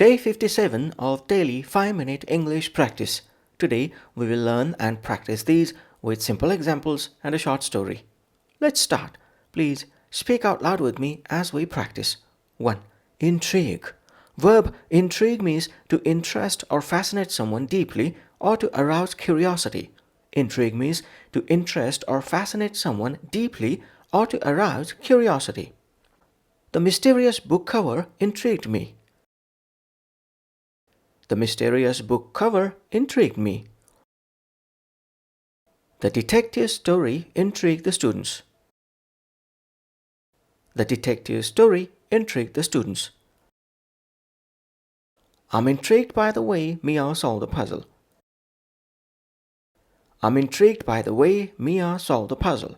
Day 57 of daily 5-minute English practice. Today we will learn and practice these with simple examples and a short story. Let's start. Please speak out loud with me as we practice. 1. Intrigue. Verb intrigue means to interest or fascinate someone deeply or to arouse curiosity. Intrigue means to interest or fascinate someone deeply or to arouse curiosity. The mysterious book cover intrigued me. The mysterious book cover intrigued me. The detective story intrigued the students. The detective story intrigued the students. I'm intrigued by the way Mia solved the puzzle. I'm intrigued by the way Mia solved the puzzle.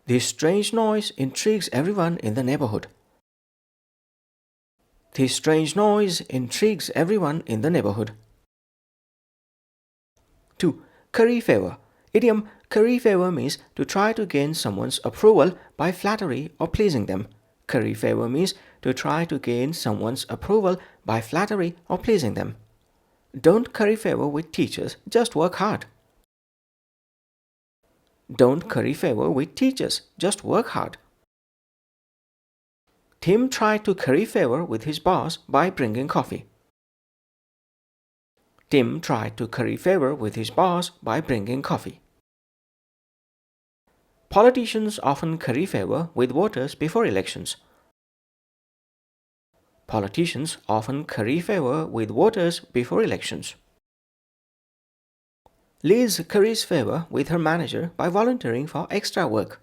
This strange noise intrigues everyone in the neighborhood. This strange noise intrigues everyone in the neighborhood. 2. Curry favor. Idiom curry favor means to try to gain someone's approval by flattery or pleasing them. Curry favor means to try to gain someone's approval by flattery or pleasing them. Don't curry favor with teachers, just work hard. Don't curry favor with teachers, just work hard. Tim tried to curry favor with his boss by bringing coffee. Tim tried to curry favor with his boss by bringing coffee. Politicians often curry favor with voters before elections. Politicians often curry favor with voters before elections. Liz curries favor with her manager by volunteering for extra work.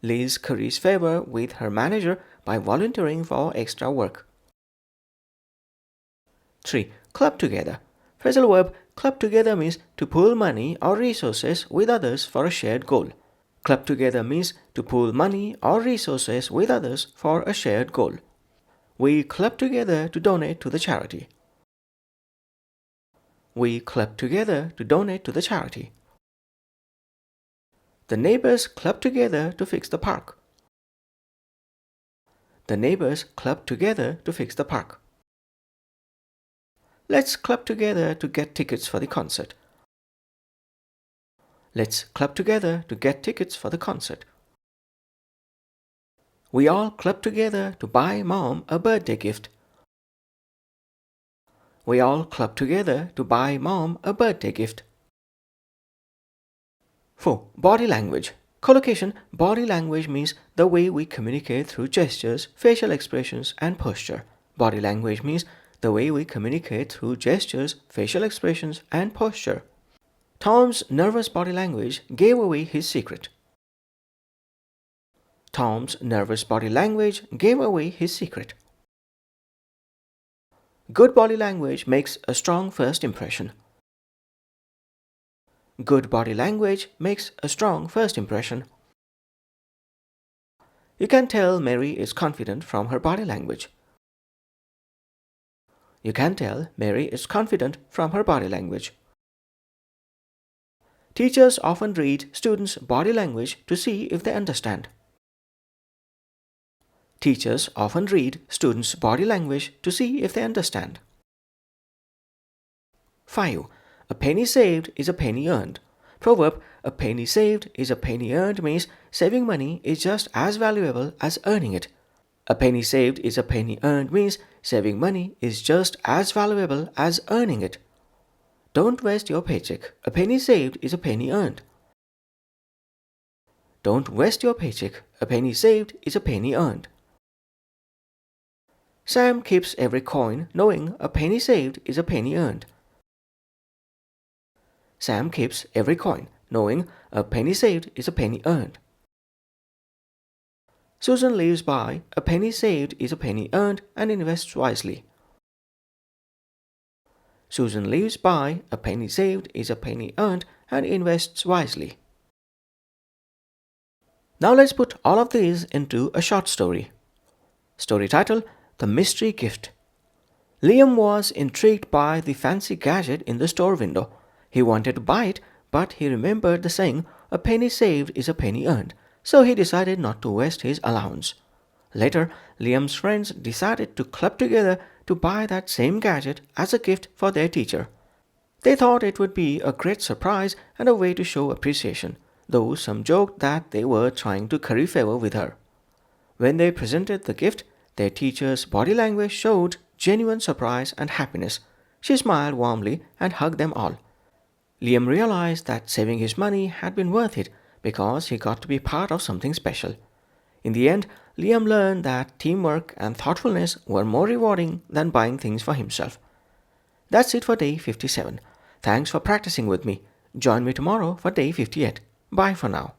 Liz curries favor with her manager by volunteering for extra work. 3. Club together. Phrasal verb club together means to pool money or resources with others for a shared goal. Club together means to pool money or resources with others for a shared goal. We club together to donate to the charity. We club together to donate to the charity. The neighbors club together to fix the park. The neighbors club together to fix the park. Let's club together to get tickets for the concert. Let's club together to get tickets for the concert. We all club together to buy Mom a birthday gift. We all club together to buy Mom a birthday gift. 4. Body language. Collocation body language means the way we communicate through gestures, facial expressions, and posture. Body language means the way we communicate through gestures, facial expressions, and posture. Tom's nervous body language gave away his secret. Tom's nervous body language gave away his secret. Good body language makes a strong first impression. Good body language makes a strong first impression. You can tell Mary is confident from her body language. You can tell Mary is confident from her body language. Teachers often read students' body language to see if they understand. Teachers often read students' body language to see if they understand. 5. A penny saved is a penny earned. Proverb, a penny saved is a penny earned means saving money is just as valuable as earning it. A penny saved is a penny earned means saving money is just as valuable as earning it. Don't waste your paycheck. A penny saved is a penny earned. Don't waste your paycheck. A penny saved is a penny earned. Sam keeps every coin knowing a penny saved is a penny earned. Sam keeps every coin knowing a penny saved is a penny earned. Susan lives by a penny saved is a penny earned and invests wisely. Susan lives by a penny saved is a penny earned and invests wisely. Now let's put all of these into a short story. Story title: The Mystery Gift. Liam was intrigued by the fancy gadget in the store window. He wanted to buy it, but he remembered the saying, "A penny saved is a penny earned," so he decided not to waste his allowance. Later, Liam's friends decided to club together to buy that same gadget as a gift for their teacher. They thought it would be a great surprise and a way to show appreciation, though some joked that they were trying to curry favor with her. When they presented the gift, their teacher's body language showed genuine surprise and happiness. She smiled warmly and hugged them all. Liam realized that saving his money had been worth it because he got to be part of something special. In the end, Liam learned that teamwork and thoughtfulness were more rewarding than buying things for himself. That's it for day 57. Thanks for practicing with me. Join me tomorrow for day 58. Bye for now.